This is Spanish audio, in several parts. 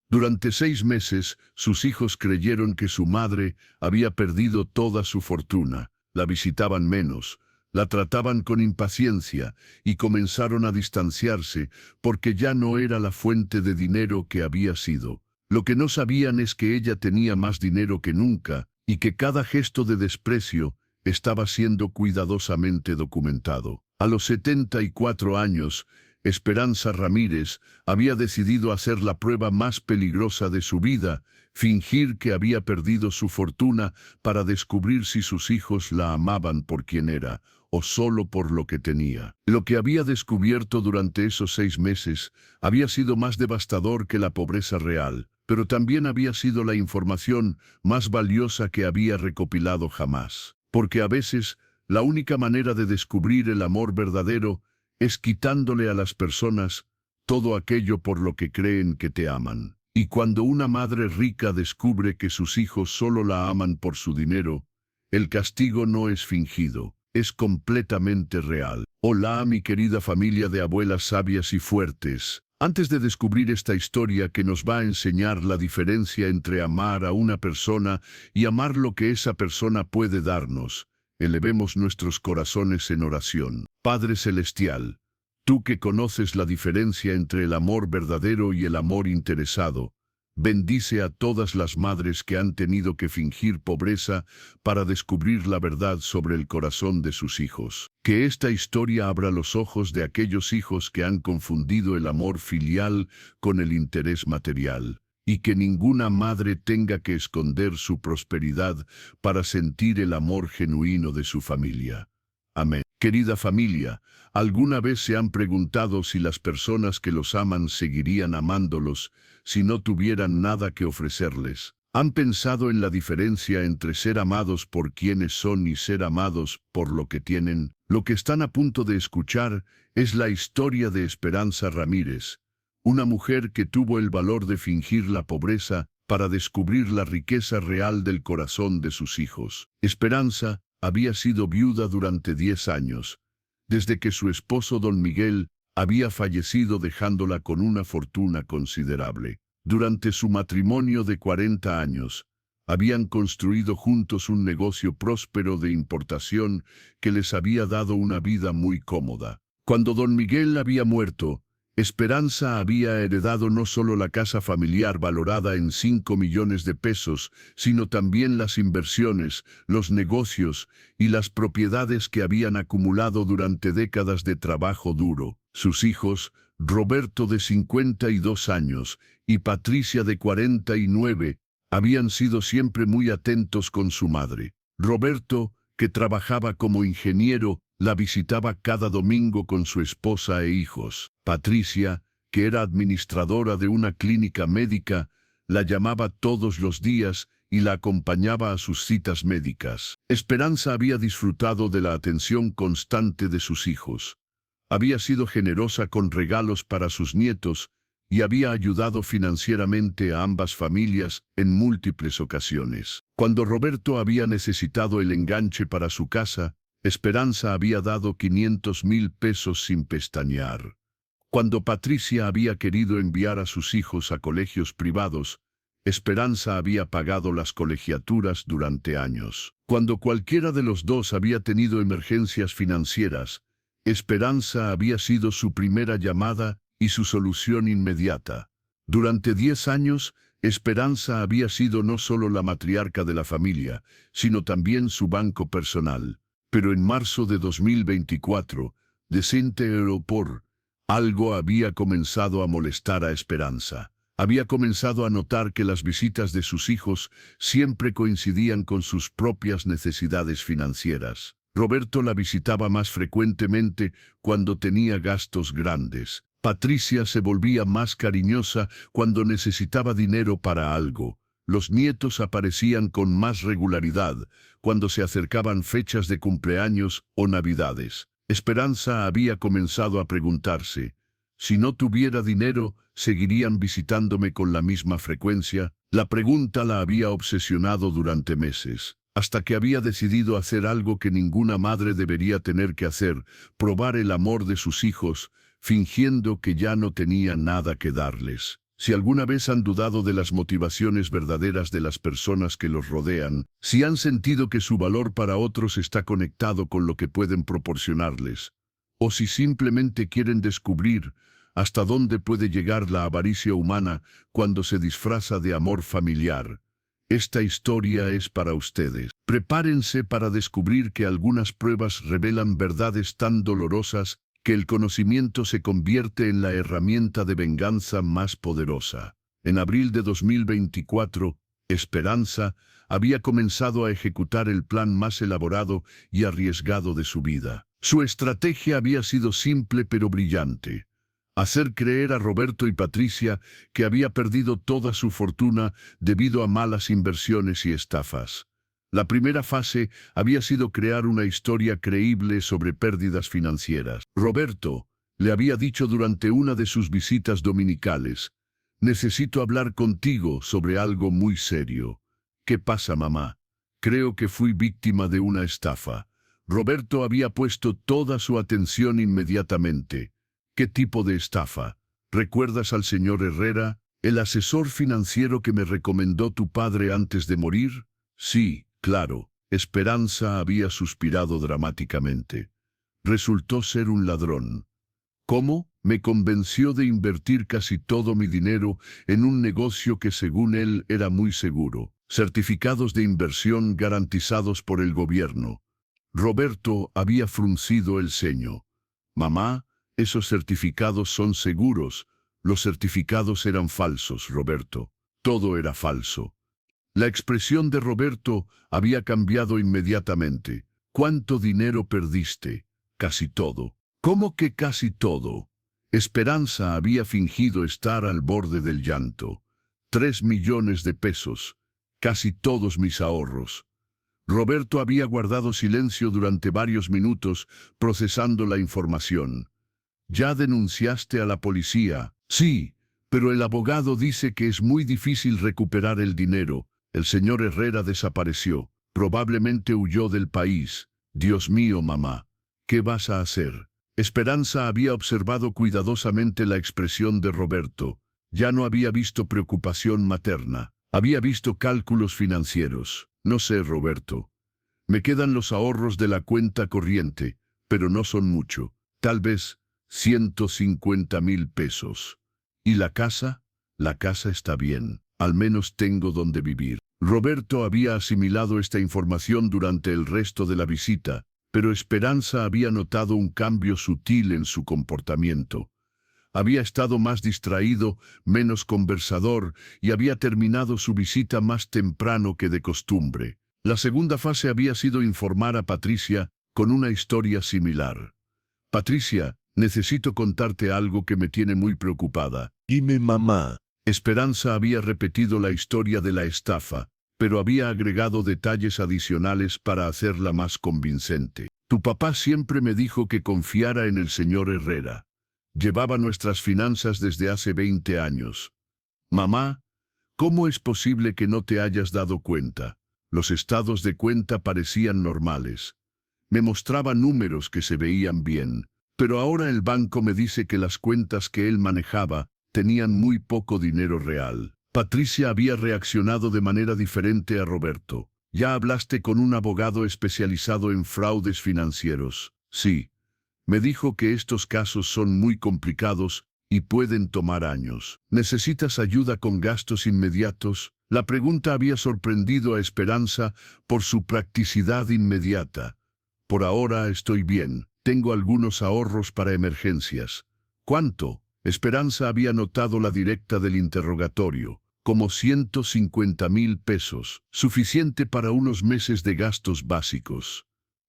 Durante 6 meses, sus hijos creyeron que su madre había perdido toda su fortuna. La visitaban menos, la trataban con impaciencia y comenzaron a distanciarse porque ya no era la fuente de dinero que había sido. Lo que no sabían es que ella tenía más dinero que nunca y que cada gesto de desprecio estaba siendo cuidadosamente documentado. A los 74 años, Esperanza Ramírez había decidido hacer la prueba más peligrosa de su vida, fingir que había perdido su fortuna para descubrir si sus hijos la amaban por quien era o solo por lo que tenía. Lo que había descubierto durante esos 6 meses había sido más devastador que la pobreza real, pero también había sido la información más valiosa que había recopilado jamás. Porque a veces, la única manera de descubrir el amor verdadero es quitándole a las personas todo aquello por lo que creen que te aman. Y cuando una madre rica descubre que sus hijos solo la aman por su dinero, el castigo no es fingido, es completamente real. Hola, mi querida familia de abuelas sabias y fuertes. Antes de descubrir esta historia que nos va a enseñar la diferencia entre amar a una persona y amar lo que esa persona puede darnos, elevemos nuestros corazones en oración. Padre Celestial, tú que conoces la diferencia entre el amor verdadero y el amor interesado, bendice a todas las madres que han tenido que fingir pobreza para descubrir la verdad sobre el corazón de sus hijos. Que esta historia abra los ojos de aquellos hijos que han confundido el amor filial con el interés material, y que ninguna madre tenga que esconder su prosperidad para sentir el amor genuino de su familia. Amén. Querida familia, ¿alguna vez se han preguntado si las personas que los aman seguirían amándolos si no tuvieran nada que ofrecerles? ¿Han pensado en la diferencia entre ser amados por quienes son y ser amados por lo que tienen? Lo que están a punto de escuchar es la historia de Esperanza Ramírez, una mujer que tuvo el valor de fingir la pobreza para descubrir la riqueza real del corazón de sus hijos. Esperanza había sido viuda durante 10 años, desde que su esposo don Miguel había fallecido dejándola con una fortuna considerable. Durante su matrimonio de 40 años, habían construido juntos un negocio próspero de importación que les había dado una vida muy cómoda. Cuando don Miguel había muerto, Esperanza había heredado no solo la casa familiar valorada en 5 millones de pesos, sino también las inversiones, los negocios y las propiedades que habían acumulado durante décadas de trabajo duro. Sus hijos, Roberto de 52 años y Patricia de 49, habían sido siempre muy atentos con su madre. Roberto, que trabajaba como ingeniero, la visitaba cada domingo con su esposa e hijos. Patricia, que era administradora de una clínica médica, la llamaba todos los días y la acompañaba a sus citas médicas. Esperanza había disfrutado de la atención constante de sus hijos. Había sido generosa con regalos para sus nietos y había ayudado financieramente a ambas familias en múltiples ocasiones. Cuando Roberto había necesitado el enganche para su casa, Esperanza había dado 500,000 pesos sin pestañear. Cuando Patricia había querido enviar a sus hijos a colegios privados, Esperanza había pagado las colegiaturas durante años. Cuando cualquiera de los dos había tenido emergencias financieras, Esperanza había sido su primera llamada y su solución inmediata. Durante 10 años, Esperanza había sido no solo la matriarca de la familia, sino también su banco personal. Pero en marzo de 2024, algo había comenzado a molestar a Esperanza. Había comenzado a notar que las visitas de sus hijos siempre coincidían con sus propias necesidades financieras. Roberto la visitaba más frecuentemente cuando tenía gastos grandes. Patricia se volvía más cariñosa cuando necesitaba dinero para algo. Los nietos aparecían con más regularidad cuando se acercaban fechas de cumpleaños o navidades. Esperanza había comenzado a preguntarse, si no tuviera dinero, ¿seguirían visitándome con la misma frecuencia? La pregunta la había obsesionado durante meses, hasta que había decidido hacer algo que ninguna madre debería tener que hacer, probar el amor de sus hijos, fingiendo que ya no tenía nada que darles. Si alguna vez han dudado de las motivaciones verdaderas de las personas que los rodean, si han sentido que su valor para otros está conectado con lo que pueden proporcionarles, o si simplemente quieren descubrir hasta dónde puede llegar la avaricia humana cuando se disfraza de amor familiar, esta historia es para ustedes. Prepárense para descubrir que algunas pruebas revelan verdades tan dolorosas que el conocimiento se convierte en la herramienta de venganza más poderosa. En abril de 2024, Esperanza había comenzado a ejecutar el plan más elaborado y arriesgado de su vida. Su estrategia había sido simple pero brillante: hacer creer a Roberto y Patricia que había perdido toda su fortuna debido a malas inversiones y estafas. La primera fase había sido crear una historia creíble sobre pérdidas financieras. Roberto le había dicho durante una de sus visitas dominicales: «Necesito hablar contigo sobre algo muy serio». «¿Qué pasa, mamá?» «Creo que fui víctima de una estafa». Roberto había puesto toda su atención inmediatamente. «¿Qué tipo de estafa? ¿Recuerdas al señor Herrera, el asesor financiero que me recomendó tu padre antes de morir?» «Sí, claro». Esperanza había suspirado dramáticamente. «Resultó ser un ladrón». «¿Cómo?» «Me convenció de invertir casi todo mi dinero en un negocio que según él era muy seguro. Certificados de inversión garantizados por el gobierno». Roberto había fruncido el ceño. «Mamá, esos certificados son seguros». «Los certificados eran falsos, Roberto. Todo era falso». La expresión de Roberto había cambiado inmediatamente. «¿Cuánto dinero perdiste?» «Casi todo». «¿Cómo que casi todo?» Esperanza había fingido estar al borde del llanto. 3 millones de pesos. Casi todos mis ahorros. Roberto había guardado silencio durante varios minutos, procesando la información. «¿Ya denunciaste a la policía?» «Sí, pero el abogado dice que es muy difícil recuperar el dinero. El señor Herrera desapareció. Probablemente huyó del país». «Dios mío, mamá, ¿qué vas a hacer?» Esperanza había observado cuidadosamente la expresión de Roberto. Ya no había visto preocupación materna. Había visto cálculos financieros. «No sé, Roberto. Me quedan los ahorros de la cuenta corriente, pero no son mucho. Tal vez 150,000 pesos. ¿Y la casa?» «La casa está bien. Al menos tengo donde vivir». Roberto había asimilado esta información durante el resto de la visita, pero Esperanza había notado un cambio sutil en su comportamiento. Había estado más distraído, menos conversador, y había terminado su visita más temprano que de costumbre. La segunda fase había sido informar a Patricia con una historia similar. «Patricia, necesito contarte algo que me tiene muy preocupada». «Dime, mamá». Esperanza había repetido la historia de la estafa, pero había agregado detalles adicionales para hacerla más convincente. «Tu papá siempre me dijo que confiara en el señor Herrera. Llevaba nuestras finanzas desde hace 20 años. Mamá, ¿cómo es posible que no te hayas dado cuenta? Los estados de cuenta parecían normales. Me mostraba números que se veían bien, pero ahora el banco me dice que las cuentas que él manejaba tenían muy poco dinero real». Patricia había reaccionado de manera diferente a Roberto. «¿Ya hablaste con un abogado especializado en fraudes financieros?» «Sí. Me dijo que estos casos son muy complicados y pueden tomar años». «¿Necesitas ayuda con gastos inmediatos?» La pregunta había sorprendido a Esperanza por su practicidad inmediata. «Por ahora estoy bien. Tengo algunos ahorros para emergencias». «¿Cuánto?» Esperanza había notado la directa del interrogatorio. «Como 150,000 pesos, suficiente para unos meses de gastos básicos».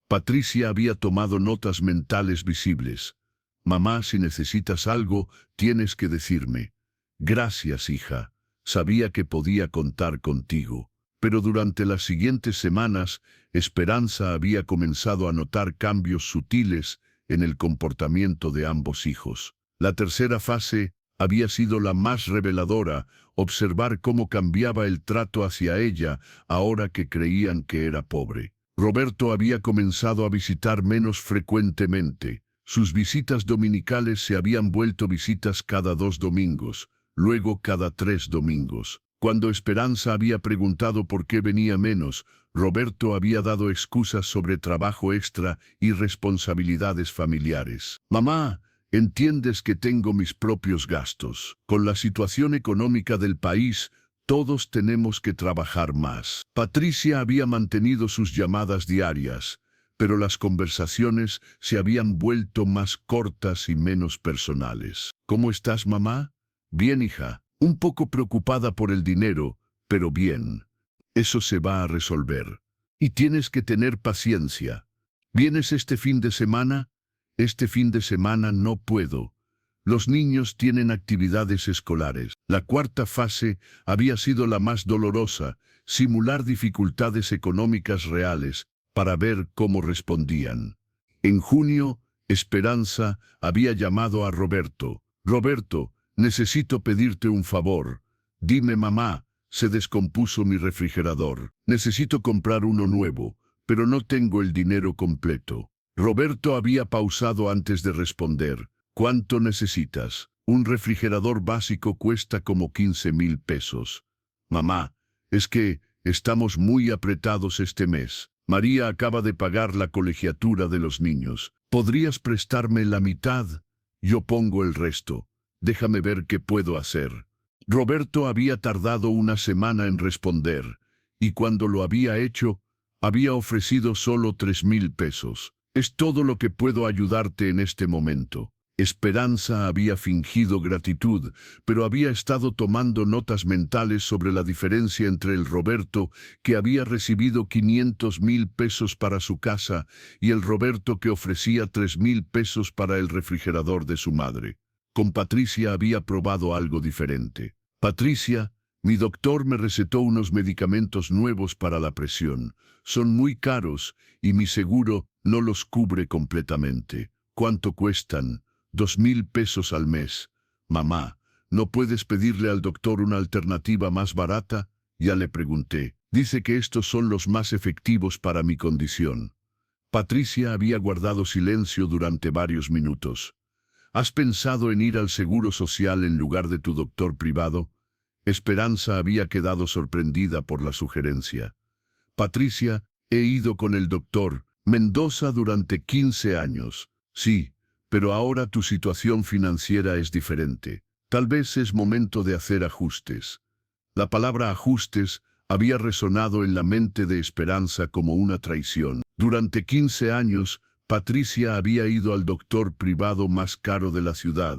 Patricia había tomado notas mentales visibles. «Mamá, si necesitas algo, tienes que decirme». «Gracias, hija. Sabía que podía contar contigo». Pero durante las siguientes semanas, Esperanza había comenzado a notar cambios sutiles en el comportamiento de ambos hijos. La tercera fase había sido la más reveladora: observar cómo cambiaba el trato hacia ella ahora que creían que era pobre. Roberto había comenzado a visitar menos frecuentemente. Sus visitas dominicales se habían vuelto visitas cada 2 domingos, luego cada 3 domingos. Cuando Esperanza había preguntado por qué venía menos, Roberto había dado excusas sobre trabajo extra y responsabilidades familiares. Mamá, entiendes que tengo mis propios gastos. Con la situación económica del país, todos tenemos que trabajar más. Patricia había mantenido sus llamadas diarias, pero las conversaciones se habían vuelto más cortas y menos personales. ¿Cómo estás, mamá? Bien, hija. Un poco preocupada por el dinero, pero bien. Eso se va a resolver. Y tienes que tener paciencia. ¿Vienes este fin de semana? Este fin de semana no puedo. Los niños tienen actividades escolares. La cuarta fase había sido la más dolorosa, simular dificultades económicas reales para ver cómo respondían. En junio, Esperanza había llamado a Roberto. Roberto, necesito pedirte un favor. Dime, mamá, se descompuso mi refrigerador. Necesito comprar uno nuevo, pero no tengo el dinero completo. Roberto había pausado antes de responder. ¿Cuánto necesitas? Un refrigerador básico cuesta como 15,000 pesos. Mamá, es que estamos muy apretados este mes. María acaba de pagar la colegiatura de los niños. ¿Podrías prestarme la mitad? Yo pongo el resto. Déjame ver qué puedo hacer. Roberto había tardado una semana en responder, y cuando lo había hecho, había ofrecido solo 3,000 pesos. Es todo lo que puedo ayudarte en este momento. Esperanza había fingido gratitud, pero había estado tomando notas mentales sobre la diferencia entre el Roberto que había recibido 500,000 pesos para su casa y el Roberto que ofrecía 3,000 pesos para el refrigerador de su madre. Con Patricia había probado algo diferente. Patricia, mi doctor me recetó unos medicamentos nuevos para la presión. Son muy caros y mi seguro no los cubre completamente. ¿Cuánto cuestan? 2,000 pesos al mes. Mamá, ¿no puedes pedirle al doctor una alternativa más barata? Ya le pregunté. Dice que estos son los más efectivos para mi condición. Patricia había guardado silencio durante varios minutos. ¿Has pensado en ir al Seguro Social en lugar de tu doctor privado? Esperanza había quedado sorprendida por la sugerencia. Patricia, he ido con el doctor Mendoza durante 15 años. Sí, pero ahora tu situación financiera es diferente. Tal vez es momento de hacer ajustes. La palabra ajustes había resonado en la mente de Esperanza como una traición. Durante 15 años, Patricia había ido al doctor privado más caro de la ciudad,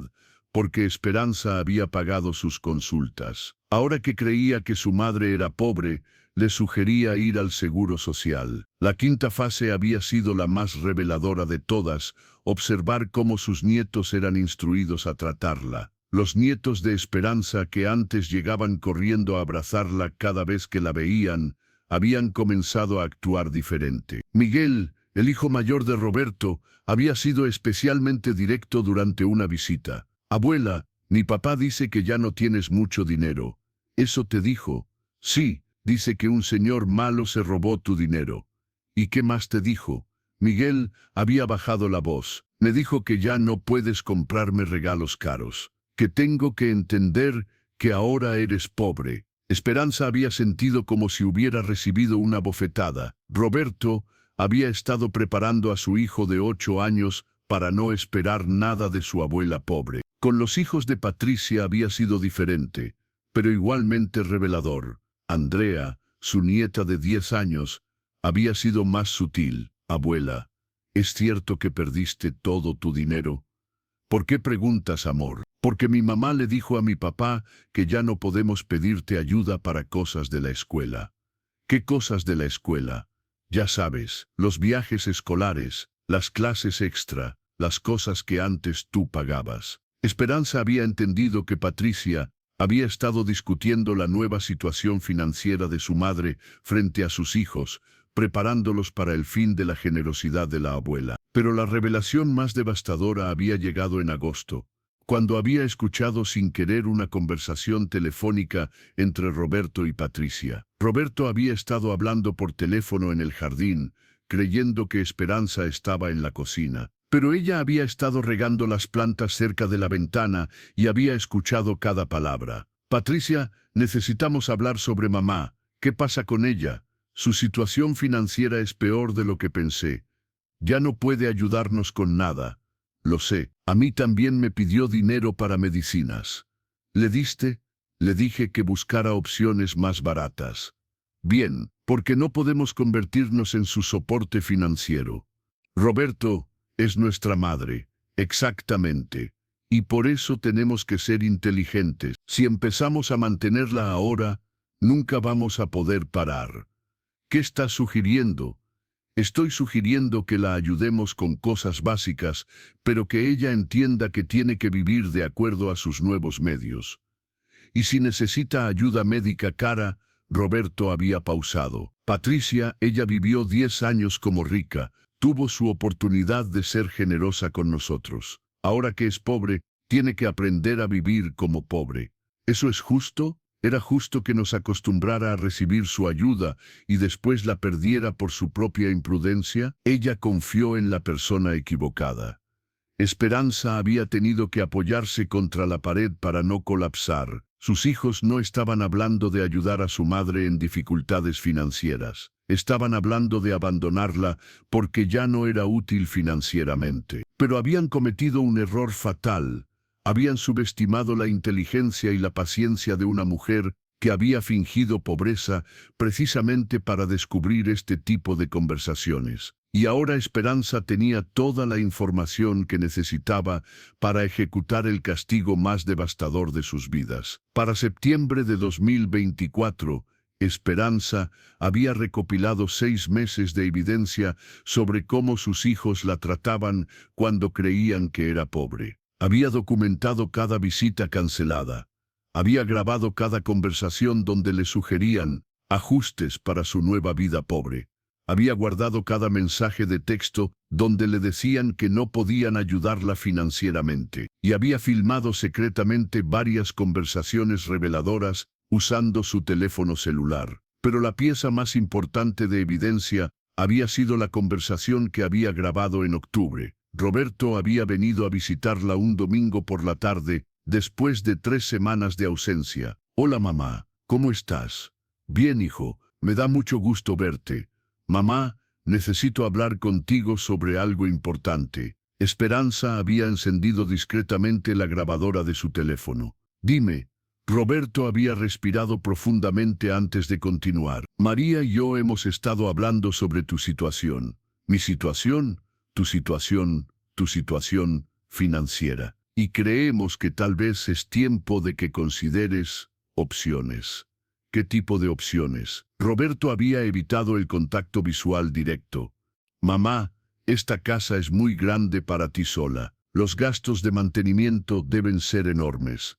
porque Esperanza había pagado sus consultas. Ahora que creía que su madre era pobre, le sugería ir al Seguro Social. La quinta fase había sido la más reveladora de todas, observar cómo sus nietos eran instruidos a tratarla. Los nietos de Esperanza, que antes llegaban corriendo a abrazarla cada vez que la veían, habían comenzado a actuar diferente. Miguel, el hijo mayor de Roberto, había sido especialmente directo durante una visita. Abuela, mi papá dice que ya no tienes mucho dinero. ¿Eso te dijo? Sí, dice que un señor malo se robó tu dinero. ¿Y qué más te dijo? Miguel había bajado la voz. Me dijo que ya no puedes comprarme regalos caros, que tengo que entender que ahora eres pobre. Esperanza había sentido como si hubiera recibido una bofetada. Roberto había estado preparando a su hijo de 8 años para no esperar nada de su abuela pobre. Con los hijos de Patricia había sido diferente, pero igualmente revelador. Andrea, su nieta de 10 años, había sido más sutil. Abuela, ¿es cierto que perdiste todo tu dinero? ¿Por qué preguntas, amor? Porque mi mamá le dijo a mi papá que ya no podemos pedirte ayuda para cosas de la escuela. ¿Qué cosas de la escuela? Ya sabes, los viajes escolares, las clases extra, las cosas que antes tú pagabas. Esperanza había entendido que Patricia había estado discutiendo la nueva situación financiera de su madre frente a sus hijos, preparándolos para el fin de la generosidad de la abuela. Pero la revelación más devastadora había llegado en agosto, cuando había escuchado sin querer una conversación telefónica entre Roberto y Patricia. Roberto había estado hablando por teléfono en el jardín, creyendo que Esperanza estaba en la cocina. Pero ella había estado regando las plantas cerca de la ventana y había escuchado cada palabra. Patricia, necesitamos hablar sobre mamá. ¿Qué pasa con ella? Su situación financiera es peor de lo que pensé. Ya no puede ayudarnos con nada. Lo sé, a mí también me pidió dinero para medicinas. ¿Le diste? Le dije que buscara opciones más baratas. Bien, porque no podemos convertirnos en su soporte financiero. Roberto, es nuestra madre, exactamente. Y por eso tenemos que ser inteligentes. Si empezamos a mantenerla ahora, nunca vamos a poder parar. ¿Qué estás sugiriendo? Estoy sugiriendo que la ayudemos con cosas básicas, pero que ella entienda que tiene que vivir de acuerdo a sus nuevos medios. Y si necesita ayuda médica cara, Roberto había pausado. Patricia, ella vivió 10 años como rica, tuvo su oportunidad de ser generosa con nosotros. Ahora que es pobre, tiene que aprender a vivir como pobre. ¿Eso es justo? Era justo que nos acostumbrara a recibir su ayuda y después la perdiera por su propia imprudencia. Ella confió en la persona equivocada. Esperanza había tenido que apoyarse contra la pared para no colapsar. Sus hijos no estaban hablando de ayudar a su madre en dificultades financieras. Estaban hablando de abandonarla porque ya no era útil financieramente. Pero habían cometido un error fatal. Habían subestimado la inteligencia y la paciencia de una mujer que había fingido pobreza precisamente para descubrir este tipo de conversaciones. Y ahora Esperanza tenía toda la información que necesitaba para ejecutar el castigo más devastador de sus vidas. Para septiembre de 2024, Esperanza había recopilado 6 meses de evidencia sobre cómo sus hijos la trataban cuando creían que era pobre. Había documentado cada visita cancelada. Había grabado cada conversación donde le sugerían ajustes para su nueva vida pobre. Había guardado cada mensaje de texto donde le decían que no podían ayudarla financieramente. Y había filmado secretamente varias conversaciones reveladoras usando su teléfono celular. Pero la pieza más importante de evidencia había sido la conversación que había grabado en octubre. Roberto había venido a visitarla un domingo por la tarde, después de 3 semanas de ausencia. Hola mamá, ¿cómo estás? Bien hijo, me da mucho gusto verte. Mamá, necesito hablar contigo sobre algo importante. Esperanza había encendido discretamente la grabadora de su teléfono. Dime. Roberto había respirado profundamente antes de continuar. María y yo hemos estado hablando sobre tu situación. Mi situación, tu situación financiera. Y creemos que tal vez es tiempo de que consideres opciones. ¿Qué tipo de opciones? Roberto había evitado el contacto visual directo. Mamá, esta casa es muy grande para ti sola. Los gastos de mantenimiento deben ser enormes.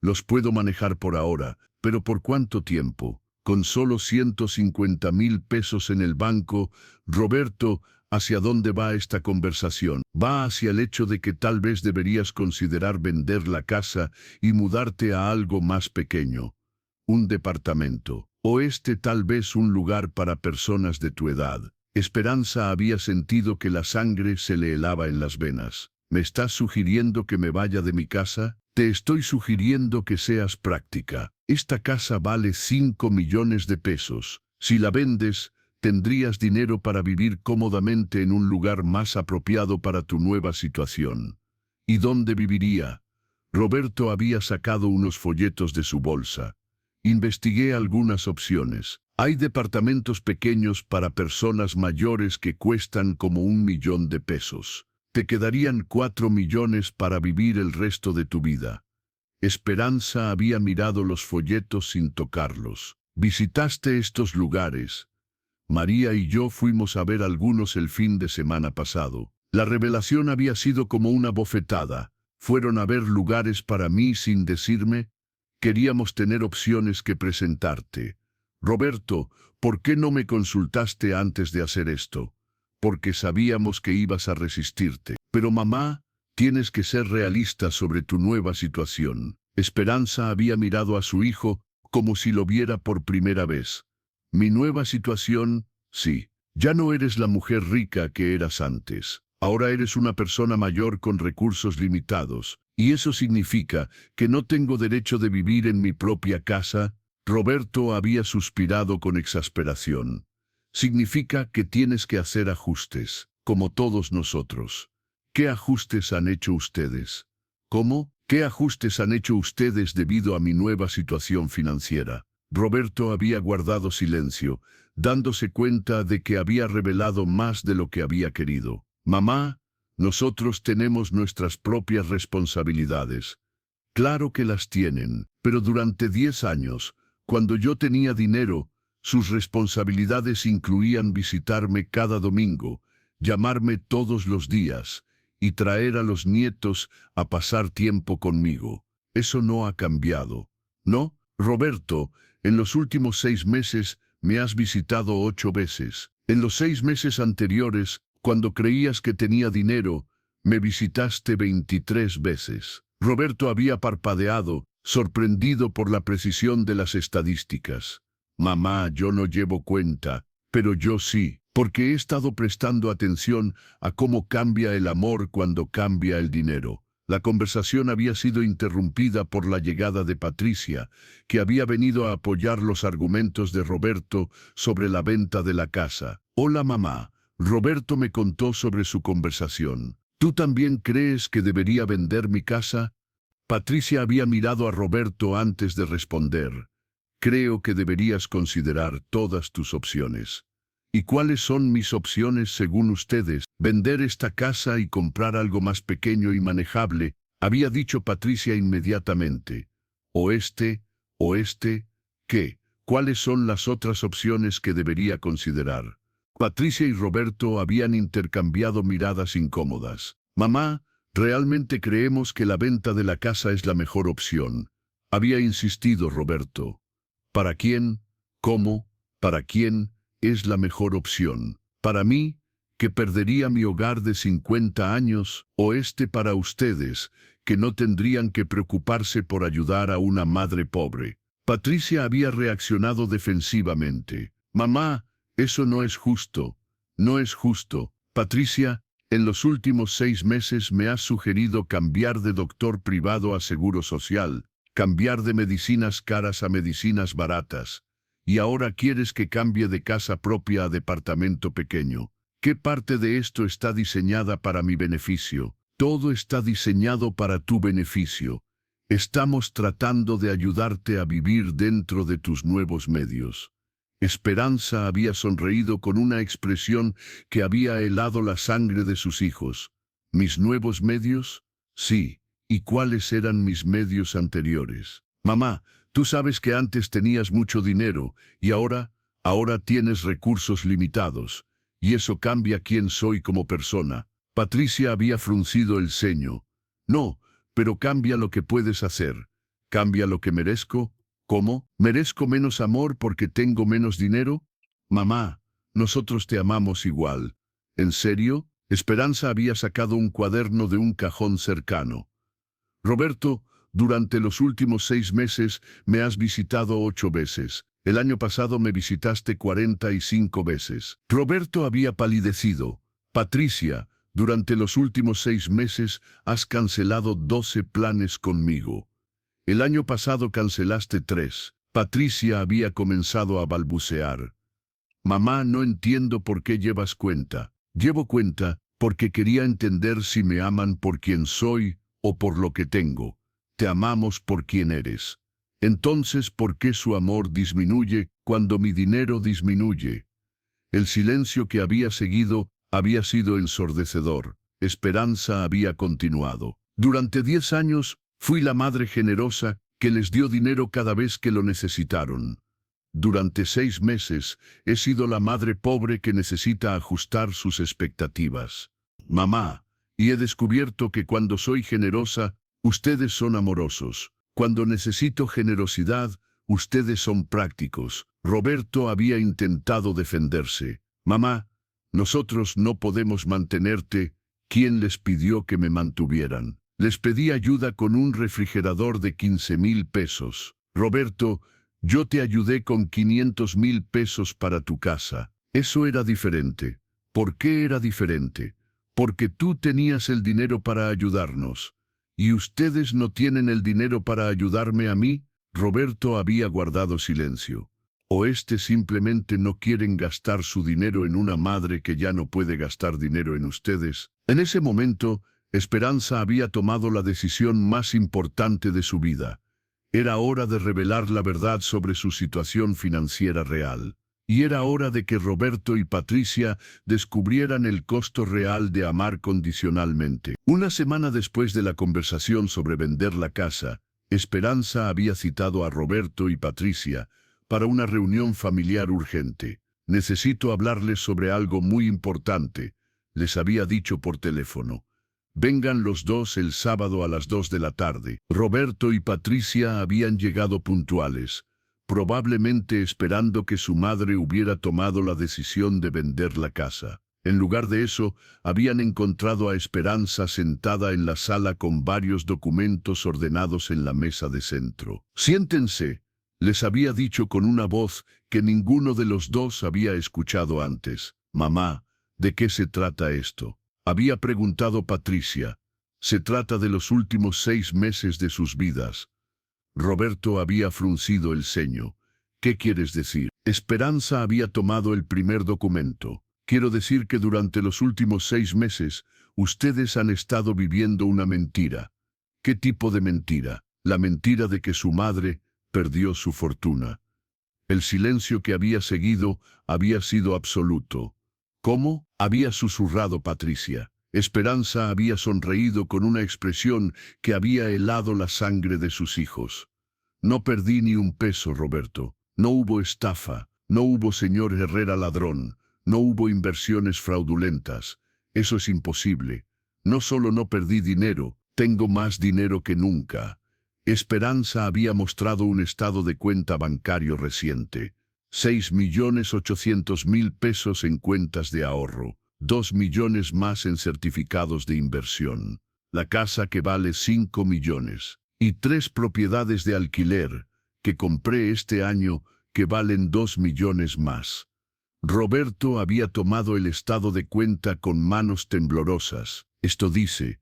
Los puedo manejar por ahora, pero ¿por cuánto tiempo? Con solo 150,000 pesos en el banco, Roberto, ¿hacia dónde va esta conversación? Va hacia el hecho de que tal vez deberías considerar vender la casa y mudarte a algo más pequeño. Un departamento, o tal vez un lugar para personas de tu edad. Esperanza había sentido que la sangre se le helaba en las venas. ¿Me estás sugiriendo que me vaya de mi casa? Te estoy sugiriendo que seas práctica. Esta casa vale 5 millones de pesos. Si la vendes, tendrías dinero para vivir cómodamente en un lugar más apropiado para tu nueva situación. ¿Y dónde viviría? Roberto había sacado unos folletos de su bolsa. Investigué algunas opciones. Hay departamentos pequeños para personas mayores que cuestan como 1 millón de pesos. Te quedarían 4 millones para vivir el resto de tu vida. Esperanza había mirado los folletos sin tocarlos. ¿Visitaste estos lugares? María y yo fuimos a ver algunos el fin de semana pasado. La revelación había sido como una bofetada. Fueron a ver lugares para mí sin decirme. Queríamos tener opciones que presentarte. Roberto, ¿por qué no me consultaste antes de hacer esto? Porque sabíamos que ibas a resistirte. Pero mamá, tienes que ser realista sobre tu nueva situación. Esperanza había mirado a su hijo como si lo viera por primera vez. Mi nueva situación, sí. Ya no eres la mujer rica que eras antes. Ahora eres una persona mayor con recursos limitados, y eso significa que no tengo derecho de vivir en mi propia casa. Roberto había suspirado con exasperación. Significa que tienes que hacer ajustes, como todos nosotros. ¿Qué ajustes han hecho ustedes? ¿Cómo? ¿Qué ajustes han hecho ustedes debido a mi nueva situación financiera? Roberto había guardado silencio, dándose cuenta de que había revelado más de lo que había querido. Mamá, nosotros tenemos nuestras propias responsabilidades. Claro que las tienen, pero durante 10 años, cuando yo tenía dinero, sus responsabilidades incluían visitarme cada domingo, llamarme todos los días y traer a los nietos a pasar tiempo conmigo. Eso no ha cambiado. ¿No, Roberto? En los últimos 6 meses me has visitado 8 veces. En los 6 meses anteriores, cuando creías que tenía dinero, me visitaste 23 veces. Roberto había parpadeado, sorprendido por la precisión de las estadísticas. Mamá, yo no llevo cuenta, pero yo sí, porque he estado prestando atención a cómo cambia el amor cuando cambia el dinero. La conversación había sido interrumpida por la llegada de Patricia, que había venido a apoyar los argumentos de Roberto sobre la venta de la casa. Hola mamá, Roberto me contó sobre su conversación. ¿Tú también crees que debería vender mi casa? Patricia había mirado a Roberto antes de responder. Creo que deberías considerar todas tus opciones. ¿Y cuáles son mis opciones según ustedes? Vender esta casa y comprar algo más pequeño y manejable, había dicho Patricia inmediatamente. ¿O este? ¿Qué? ¿Cuáles son las otras opciones que debería considerar? Patricia y Roberto habían intercambiado miradas incómodas. Mamá, realmente creemos que la venta de la casa es la mejor opción, había insistido Roberto. ¿Para quién? ¿Cómo? ¿Para quién? Es la mejor opción. Para mí, que perdería mi hogar de 50 años, o para ustedes, que no tendrían que preocuparse por ayudar a una madre pobre. Patricia había reaccionado defensivamente. Mamá, eso no es justo. No es justo. Patricia, en los últimos 6 meses me has sugerido cambiar de doctor privado a seguro social, cambiar de medicinas caras a medicinas baratas. Y ahora quieres que cambie de casa propia a departamento pequeño. ¿Qué parte de esto está diseñada para mi beneficio? Todo está diseñado para tu beneficio. Estamos tratando de ayudarte a vivir dentro de tus nuevos medios. Esperanza había sonreído con una expresión que había helado la sangre de sus hijos. ¿Mis nuevos medios? Sí. ¿Y cuáles eran mis medios anteriores? Mamá, tú sabes que antes tenías mucho dinero y ahora tienes recursos limitados. Y eso cambia quién soy como persona. Patricia había fruncido el ceño. No, pero cambia lo que puedes hacer. ¿Cambia lo que merezco? ¿Cómo? ¿Merezco menos amor porque tengo menos dinero? Mamá, nosotros te amamos igual. ¿En serio? Esperanza había sacado un cuaderno de un cajón cercano. Roberto, durante los últimos 6 meses me has visitado 8 veces. El año pasado me visitaste 45 veces. Roberto había palidecido. Patricia, durante los últimos 6 meses has cancelado 12 planes conmigo. El año pasado cancelaste 3. Patricia había comenzado a balbucear. Mamá, no entiendo por qué llevas cuenta. Llevo cuenta porque quería entender si me aman por quien soy o por lo que tengo. Te amamos por quien eres. Entonces, ¿por qué su amor disminuye cuando mi dinero disminuye? El silencio que había seguido había sido ensordecedor. Esperanza había continuado. Durante 10 años, fui la madre generosa que les dio dinero cada vez que lo necesitaron. Durante 6 meses, he sido la madre pobre que necesita ajustar sus expectativas. Mamá, y he descubierto que cuando soy generosa, ustedes son amorosos. Cuando necesito generosidad, ustedes son prácticos. Roberto había intentado defenderse. Mamá, nosotros no podemos mantenerte. ¿Quién les pidió que me mantuvieran? Les pedí ayuda con un refrigerador de 15,000 pesos. Roberto, yo te ayudé con 500,000 pesos para tu casa. Eso era diferente. ¿Por qué era diferente? porque tú tenías el dinero para ayudarnos. ¿Y ustedes no tienen el dinero para ayudarme a mí? Roberto había guardado silencio. ¿O simplemente no quieren gastar su dinero en una madre que ya no puede gastar dinero en ustedes? En ese momento, Esperanza había tomado la decisión más importante de su vida. Era hora de revelar la verdad sobre su situación financiera real. Y era hora de que Roberto y Patricia descubrieran el costo real de amar condicionalmente. Una semana después de la conversación sobre vender la casa, Esperanza había citado a Roberto y Patricia para una reunión familiar urgente. Necesito hablarles sobre algo muy importante, les había dicho por teléfono. Vengan los dos el sábado a las 2 de la tarde. Roberto y Patricia habían llegado puntuales, probablemente esperando que su madre hubiera tomado la decisión de vender la casa. En lugar de eso, habían encontrado a Esperanza sentada en la sala con varios documentos ordenados en la mesa de centro. Siéntense, les había dicho con una voz que ninguno de los dos había escuchado antes. Mamá, ¿de qué se trata esto? Había preguntado Patricia. Se trata de los últimos 6 meses de sus vidas. Roberto había fruncido el ceño. ¿Qué quieres decir? Esperanza había tomado el primer documento. Quiero decir que durante los últimos 6 meses, ustedes han estado viviendo una mentira. ¿Qué tipo de mentira? La mentira de que su madre perdió su fortuna. El silencio que había seguido había sido absoluto. ¿Cómo? Había susurrado Patricia. Esperanza había sonreído con una expresión que había helado la sangre de sus hijos. No perdí ni un peso, Roberto. No hubo estafa, no hubo señor Herrera ladrón, no hubo inversiones fraudulentas. Eso es imposible. No solo no perdí dinero, tengo más dinero que nunca. Esperanza había mostrado un estado de cuenta bancario reciente. 6.800.000 pesos en cuentas de ahorro, 2 millones más en certificados de inversión, la casa que vale 5 millones, y 3 propiedades de alquiler que compré este año que valen 2 millones más. Roberto había tomado el estado de cuenta con manos temblorosas. Esto dice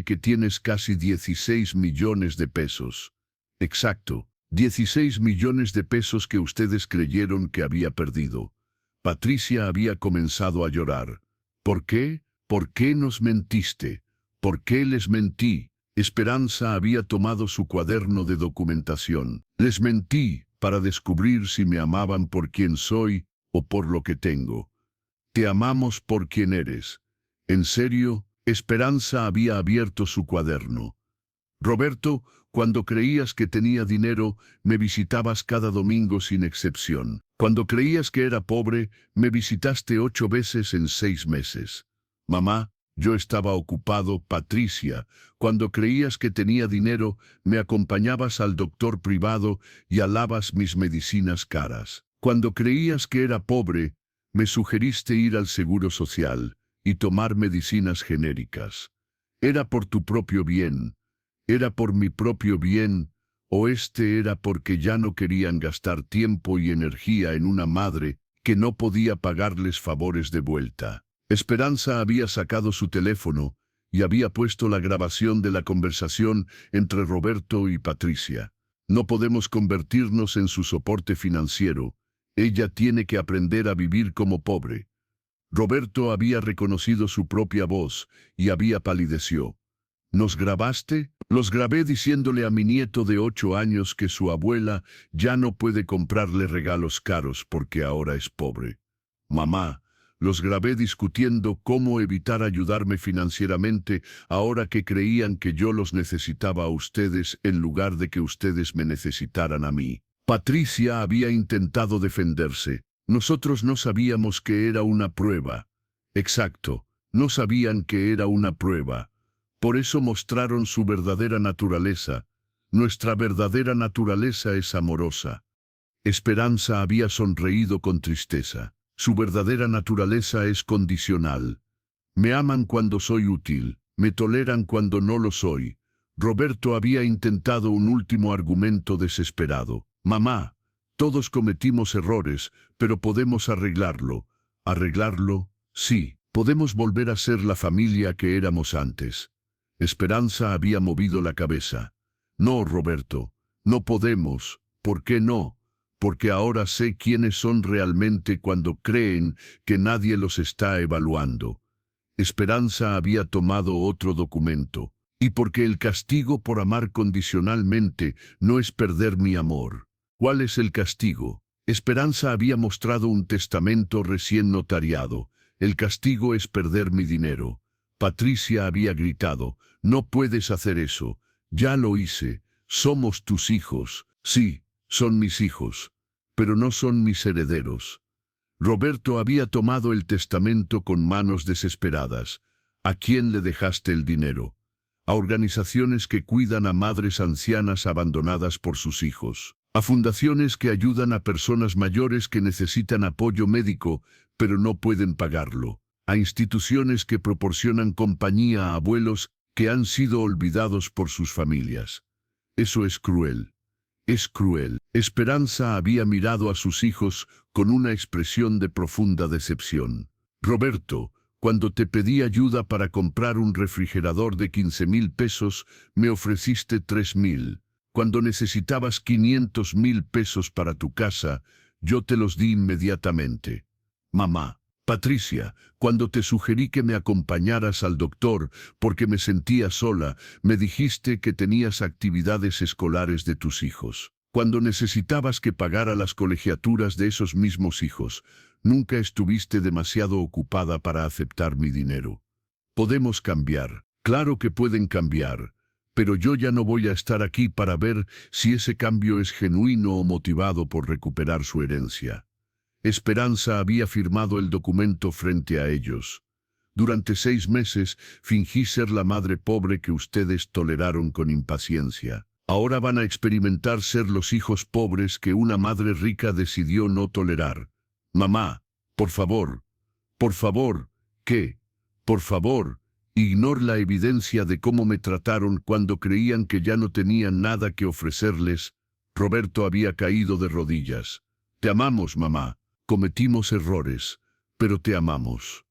que tienes casi 16 millones de pesos. Exacto. 16 millones de pesos que ustedes creyeron que había perdido. Patricia había comenzado a llorar. ¿Por qué? ¿Por qué nos mentiste? ¿Por qué les mentí? Esperanza había tomado su cuaderno de documentación. Les mentí para descubrir si me amaban por quien soy o por lo que tengo. Te amamos por quien eres. ¿En serio? Esperanza había abierto su cuaderno. Roberto, cuando creías que tenía dinero, me visitabas cada domingo sin excepción. Cuando creías que era pobre, me visitaste 8 veces en 6 meses. Mamá, yo estaba ocupado. Patricia, cuando creías que tenía dinero, me acompañabas al doctor privado y alabas mis medicinas caras. Cuando creías que era pobre, me sugeriste ir al Seguro Social y tomar medicinas genéricas. Era por tu propio bien. ¿Era por mi propio bien, o era porque ya no querían gastar tiempo y energía en una madre que no podía pagarles favores de vuelta? Esperanza había sacado su teléfono y había puesto la grabación de la conversación entre Roberto y Patricia. No podemos convertirnos en su soporte financiero. Ella tiene que aprender a vivir como pobre. Roberto había reconocido su propia voz y había palideció. ¿Nos grabaste? Los grabé diciéndole a mi nieto de 8 años que su abuela ya no puede comprarle regalos caros porque ahora es pobre. Mamá, los grabé discutiendo cómo evitar ayudarme financieramente ahora que creían que yo los necesitaba a ustedes en lugar de que ustedes me necesitaran a mí. Patricia había intentado defenderse. Nosotros no sabíamos que era una prueba. Exacto, no sabían que era una prueba. Por eso mostraron su verdadera naturaleza. Nuestra verdadera naturaleza es amorosa. Esperanza había sonreído con tristeza. Su verdadera naturaleza es condicional. Me aman cuando soy útil, me toleran cuando no lo soy. Roberto había intentado un último argumento desesperado. Mamá, todos cometimos errores, pero podemos arreglarlo. ¿Arreglarlo? Sí. Podemos volver a ser la familia que éramos antes. Esperanza había movido la cabeza. No, Roberto, no podemos. ¿Por qué no? Porque ahora sé quiénes son realmente cuando creen que nadie los está evaluando. Esperanza había tomado otro documento. Y porque el castigo por amar condicionalmente no es perder mi amor. ¿Cuál es el castigo? Esperanza había mostrado un testamento recién notariado. El castigo es perder mi dinero. Patricia había gritado, no puedes hacer eso. Ya lo hice. Somos tus hijos. Sí, son mis hijos. Pero no son mis herederos. Roberto había tomado el testamento con manos desesperadas. ¿A quién le dejaste el dinero? A organizaciones que cuidan a madres ancianas abandonadas por sus hijos. A fundaciones que ayudan a personas mayores que necesitan apoyo médico, pero no pueden pagarlo. A instituciones que proporcionan compañía a abuelos que han sido olvidados por sus familias. Eso es cruel. Es cruel. Esperanza había mirado a sus hijos con una expresión de profunda decepción. Roberto, cuando te pedí ayuda para comprar un refrigerador de 15,000 pesos, me ofreciste 3,000. Cuando necesitabas 500,000 pesos para tu casa, yo te los di inmediatamente. Mamá, Patricia, cuando te sugerí que me acompañaras al doctor porque me sentía sola, me dijiste que tenías actividades escolares de tus hijos. Cuando necesitabas que pagara las colegiaturas de esos mismos hijos, nunca estuviste demasiado ocupada para aceptar mi dinero. Podemos cambiar. Claro que pueden cambiar. Pero yo ya no voy a estar aquí para ver si ese cambio es genuino o motivado por recuperar su herencia. Esperanza había firmado el documento frente a ellos. Durante 6 meses fingí ser la madre pobre que ustedes toleraron con impaciencia. Ahora van a experimentar ser los hijos pobres que una madre rica decidió no tolerar. Mamá, por favor, ¿qué? Por favor, ignor la evidencia de cómo me trataron cuando creían que ya no tenían nada que ofrecerles. Roberto había caído de rodillas. Te amamos, mamá. Cometimos errores, pero te amamos.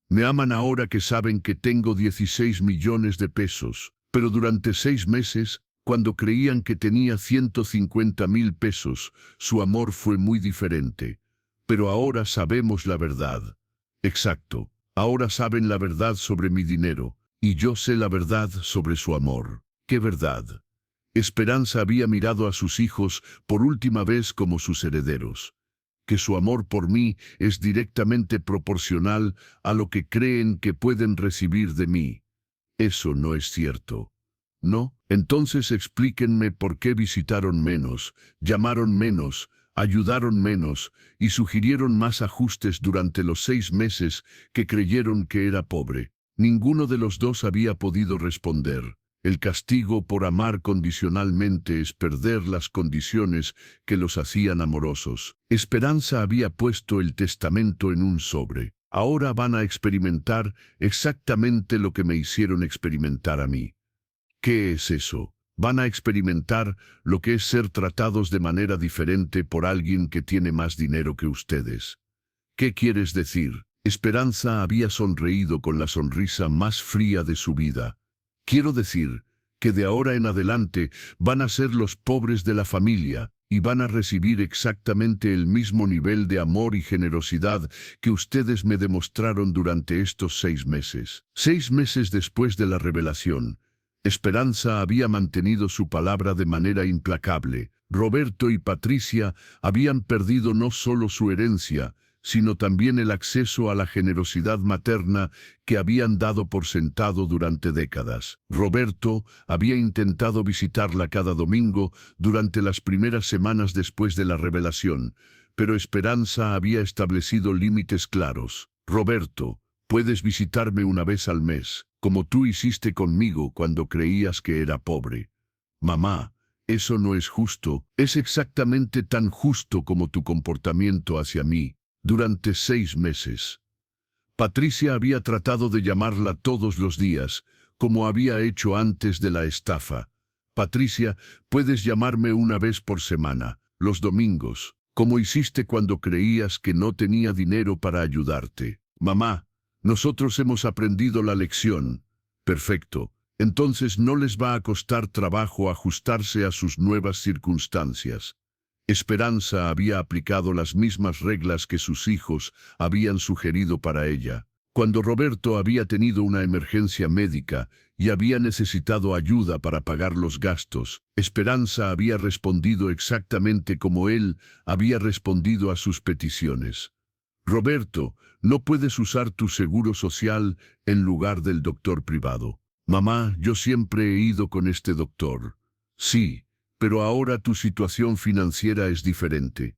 Me aman ahora que saben que tengo 16 millones de pesos, pero durante 6 meses, cuando creían que tenía 150,000 pesos, su amor fue muy diferente. Pero ahora sabemos la verdad. Exacto. Ahora saben la verdad sobre mi dinero, y yo sé la verdad sobre su amor. ¿Qué verdad? Esperanza había mirado a sus hijos por última vez como sus herederos. Que su amor por mí es directamente proporcional a lo que creen que pueden recibir de mí. Eso no es cierto. ¿No? Entonces explíquenme por qué visitaron menos, llamaron menos, ayudaron menos y sugirieron más ajustes durante los 6 meses que creyeron que era pobre. Ninguno de los dos había podido responder. El castigo por amar condicionalmente es perder las condiciones que los hacían amorosos. Esperanza había puesto el testamento en un sobre. Ahora van a experimentar exactamente lo que me hicieron experimentar a mí. ¿Qué es eso? Van a experimentar lo que es ser tratados de manera diferente por alguien que tiene más dinero que ustedes. ¿Qué quieres decir? Esperanza había sonreído con la sonrisa más fría de su vida. Quiero decir que de ahora en adelante van a ser los pobres de la familia y van a recibir exactamente el mismo nivel de amor y generosidad que ustedes me demostraron durante estos 6 meses. 6 meses después de la revelación, Esperanza había mantenido su palabra de manera implacable. Roberto y Patricia habían perdido no solo su herencia, sino también el acceso a la generosidad materna que habían dado por sentado durante décadas. Roberto había intentado visitarla cada domingo durante las primeras semanas después de la revelación, pero Esperanza había establecido límites claros. Roberto, puedes visitarme una vez al mes, como tú hiciste conmigo cuando creías que era pobre. Mamá, eso no es justo, es exactamente tan justo como tu comportamiento hacia mí. Durante 6 meses. Patricia había tratado de llamarla todos los días, como había hecho antes de la estafa. Patricia, puedes llamarme una vez por semana, los domingos, como hiciste cuando creías que no tenía dinero para ayudarte. Mamá, Nosotros hemos aprendido la lección. Perfecto. Entonces no les va a costar trabajo ajustarse a sus nuevas circunstancias. Esperanza había aplicado las mismas reglas que sus hijos habían sugerido para ella. Cuando Roberto había tenido una emergencia médica y había necesitado ayuda para pagar los gastos, Esperanza había respondido exactamente como él había respondido a sus peticiones. Roberto, no puedes usar tu seguro social en lugar del doctor privado. Mamá, yo siempre he ido con este doctor. Sí, pero ahora tu situación financiera es diferente.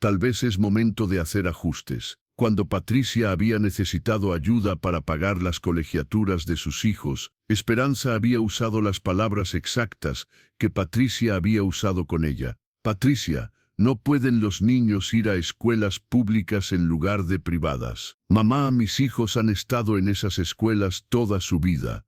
Tal vez es momento de hacer ajustes. Cuando Patricia había necesitado ayuda para pagar las colegiaturas de sus hijos, Esperanza había usado las palabras exactas que Patricia había usado con ella. Patricia, no pueden los niños ir a escuelas públicas en lugar de privadas. Mamá, mis hijos han estado en esas escuelas toda su vida.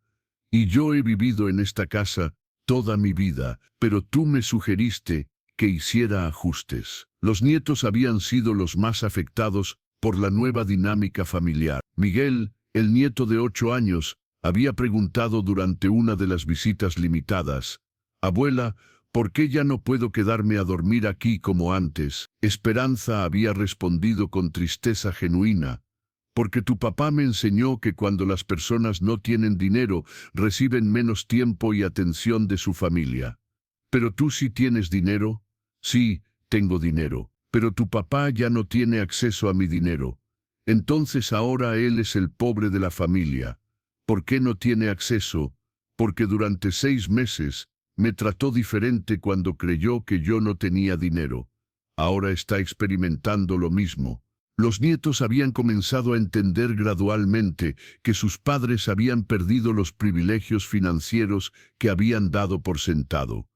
Y yo he vivido en esta casa toda mi vida, pero tú me sugeriste que hiciera ajustes. Los nietos habían sido los más afectados por la nueva dinámica familiar. Miguel, el nieto de 8 años, había preguntado durante una de las visitas limitadas: «Abuela, ¿por qué ya no puedo quedarme a dormir aquí como antes?». Esperanza había respondido con tristeza genuina: «Porque tu papá me enseñó que cuando las personas no tienen dinero, reciben menos tiempo y atención de su familia». «¿Pero tú sí tienes dinero?». «Sí, tengo dinero, pero tu papá ya no tiene acceso a mi dinero. Entonces ahora él es el pobre de la familia». «¿Por qué no tiene acceso?». «Porque durante 6 meses me trató diferente cuando creyó que yo no tenía dinero. Ahora está experimentando lo mismo». Los nietos habían comenzado a entender gradualmente que sus padres habían perdido los privilegios financieros que habían dado por sentado.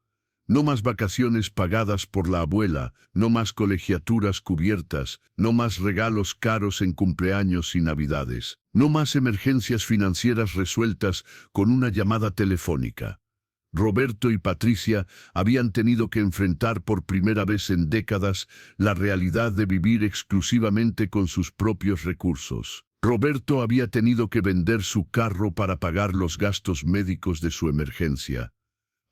No más vacaciones pagadas por la abuela, no más colegiaturas cubiertas, no más regalos caros en cumpleaños y navidades, no más emergencias financieras resueltas con una llamada telefónica. Roberto y Patricia habían tenido que enfrentar por primera vez en décadas la realidad de vivir exclusivamente con sus propios recursos. Roberto había tenido que vender su carro para pagar los gastos médicos de su emergencia.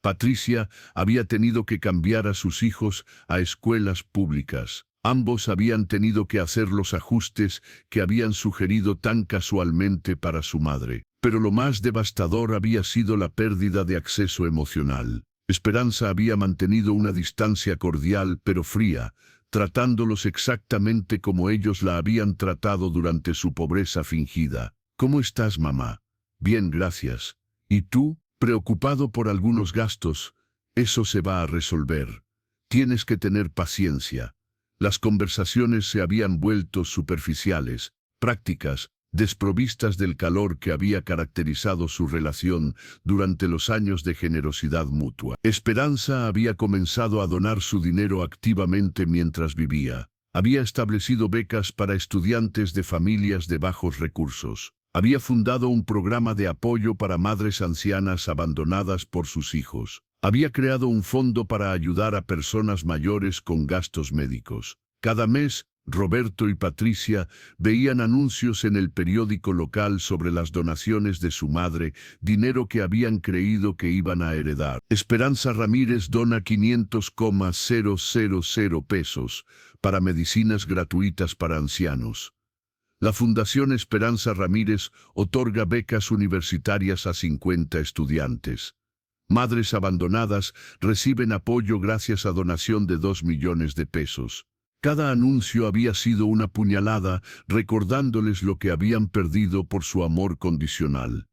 Patricia había tenido que cambiar a sus hijos a escuelas públicas. Ambos habían tenido que hacer los ajustes que habían sugerido tan casualmente para su madre. Pero lo más devastador había sido la pérdida de acceso emocional. Esperanza había mantenido una distancia cordial pero fría, tratándolos exactamente como ellos la habían tratado durante su pobreza fingida. «¿Cómo estás, mamá?». «Bien, gracias». «¿Y tú?». «Preocupado por algunos gastos». «Eso se va a resolver. Tienes que tener paciencia». Las conversaciones se habían vuelto superficiales, prácticas, desprovistas del calor que había caracterizado su relación durante los años de generosidad mutua. Esperanza había comenzado a donar su dinero activamente mientras vivía. Había establecido becas para estudiantes de familias de bajos recursos. Había fundado un programa de apoyo para madres ancianas abandonadas por sus hijos. Había creado un fondo para ayudar a personas mayores con gastos médicos. Cada mes, Roberto y Patricia veían anuncios en el periódico local sobre las donaciones de su madre, dinero que habían creído que iban a heredar. Esperanza Ramírez dona 500,000 pesos para medicinas gratuitas para ancianos. La Fundación Esperanza Ramírez otorga becas universitarias a 50 estudiantes. Madres abandonadas reciben apoyo gracias a donación de 2 millones de pesos. Cada anuncio había sido una puñalada, recordándoles lo que habían perdido por su amor condicional.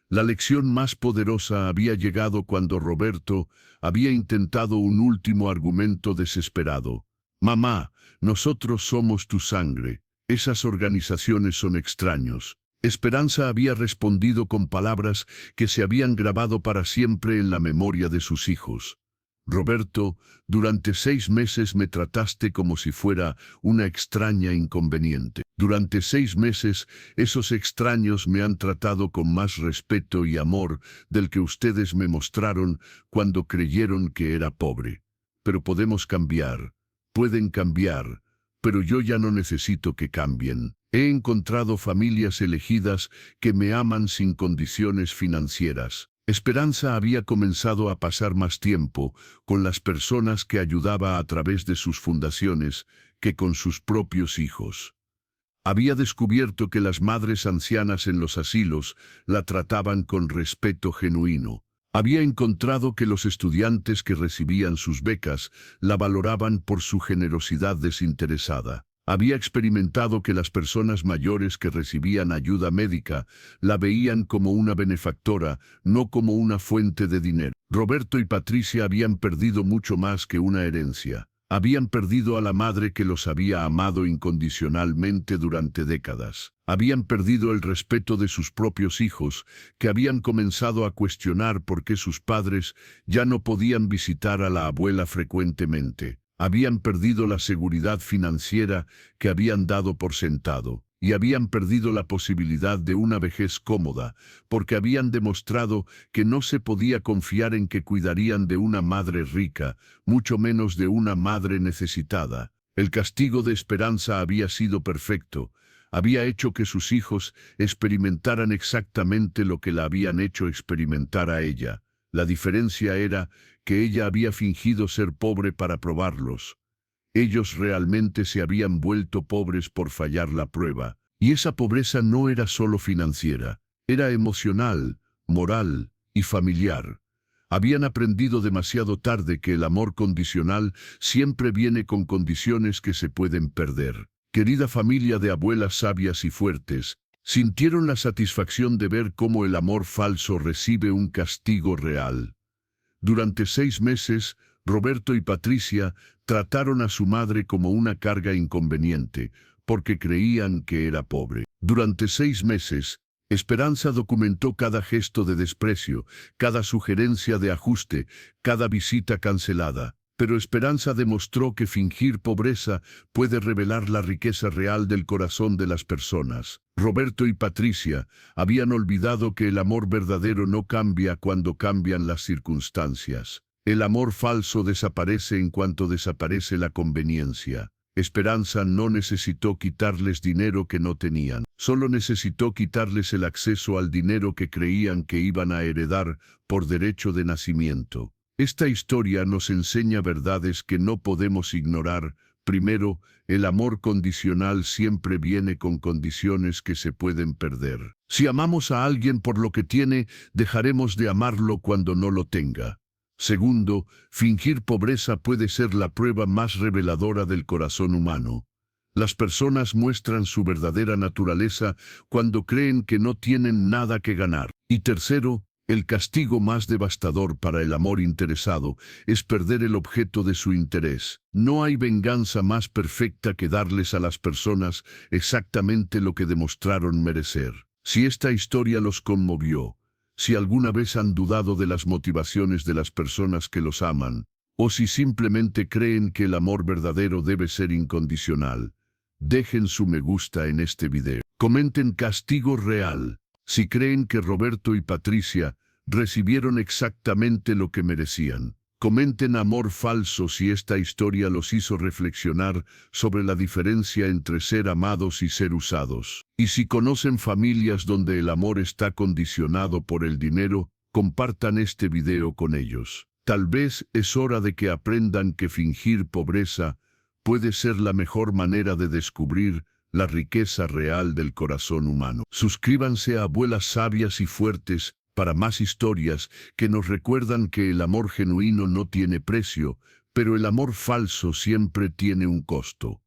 La lección más poderosa había llegado cuando Roberto había intentado un último argumento desesperado. «Mamá, nosotros somos tu sangre. Esas organizaciones son extraños». Esperanza había respondido con palabras que se habían grabado para siempre en la memoria de sus hijos. «Roberto, durante 6 meses me trataste como si fuera una extraña inconveniente. Durante 6 meses, esos extraños me han tratado con más respeto y amor del que ustedes me mostraron cuando creyeron que era pobre. Pero podemos cambiar, pueden cambiar. pero yo ya no necesito que cambien. He encontrado familias elegidas que me aman sin condiciones financieras. Esperanza había comenzado a pasar más tiempo con las personas que ayudaba a través de sus fundaciones que con sus propios hijos. Había descubierto que las madres ancianas en los asilos la trataban con respeto genuino. Había encontrado que los estudiantes que recibían sus becas la valoraban por su generosidad desinteresada. Había experimentado que las personas mayores que recibían ayuda médica la veían como una benefactora, no como una fuente de dinero. Roberto y Patricia habían perdido mucho más que una herencia. Habían perdido a la madre que los había amado incondicionalmente durante décadas. Habían perdido el respeto de sus propios hijos, que habían comenzado a cuestionar por qué sus padres ya no podían visitar a la abuela frecuentemente. Habían perdido la seguridad financiera que habían dado por sentado, y habían perdido la posibilidad de una vejez cómoda, porque habían demostrado que no se podía confiar en que cuidarían de una madre rica, mucho menos de una madre necesitada. El castigo de Esperanza había sido perfecto. Había hecho que sus hijos experimentaran exactamente lo que la habían hecho experimentar a ella. La diferencia era que ella había fingido ser pobre para probarlos. Ellos realmente se habían vuelto pobres por fallar la prueba. Y esa pobreza no era solo financiera, era emocional, moral y familiar. Habían aprendido demasiado tarde que el amor condicional siempre viene con condiciones que se pueden perder. Querida familia de abuelas sabias y fuertes, sintieron la satisfacción de ver cómo el amor falso recibe un castigo real. Durante 6 meses, Roberto y Patricia trataron a su madre como una carga inconveniente, porque creían que era pobre. Durante 6 meses, Esperanza documentó cada gesto de desprecio, cada sugerencia de ajuste, cada visita cancelada. Pero Esperanza demostró que fingir pobreza puede revelar la riqueza real del corazón de las personas. Roberto y Patricia habían olvidado que el amor verdadero no cambia cuando cambian las circunstancias. El amor falso desaparece en cuanto desaparece la conveniencia. Esperanza no necesitó quitarles dinero que no tenían, solo necesitó quitarles el acceso al dinero que creían que iban a heredar por derecho de nacimiento. Esta historia nos enseña verdades que no podemos ignorar. Primero, el amor condicional siempre viene con condiciones que se pueden perder. Si amamos a alguien por lo que tiene, dejaremos de amarlo cuando no lo tenga. Segundo, fingir pobreza puede ser la prueba más reveladora del corazón humano. Las personas muestran su verdadera naturaleza cuando creen que no tienen nada que ganar. Y tercero, el castigo más devastador para el amor interesado es perder el objeto de su interés. No hay venganza más perfecta que darles a las personas exactamente lo que demostraron merecer. Si esta historia los conmovió, si alguna vez han dudado de las motivaciones de las personas que los aman, o si simplemente creen que el amor verdadero debe ser incondicional, dejen su me gusta en este video. Comenten castigo real si creen que Roberto y Patricia recibieron exactamente lo que merecían. Comenten amor falso si esta historia los hizo reflexionar sobre la diferencia entre ser amados y ser usados. Y si conocen familias donde el amor está condicionado por el dinero, compartan este video con ellos. Tal vez es hora de que aprendan que fingir pobreza puede ser la mejor manera de descubrir la riqueza real del corazón humano. Suscríbanse a Abuelas Sabias y Fuertes para más historias que nos recuerdan que el amor genuino no tiene precio, pero el amor falso siempre tiene un costo.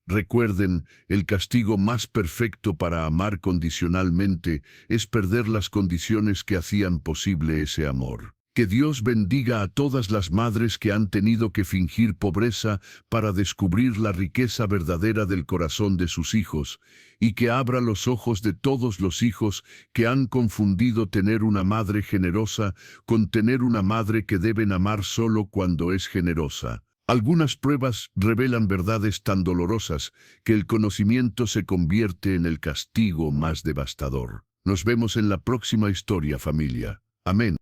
Recuerden, el castigo más perfecto para amar condicionalmente es perder las condiciones que hacían posible ese amor. Que Dios bendiga a todas las madres que han tenido que fingir pobreza para descubrir la riqueza verdadera del corazón de sus hijos, y que abra los ojos de todos los hijos que han confundido tener una madre generosa con tener una madre que deben amar solo cuando es generosa. Algunas pruebas revelan verdades tan dolorosas que el conocimiento se convierte en el castigo más devastador. Nos vemos en la próxima historia, familia. Amén.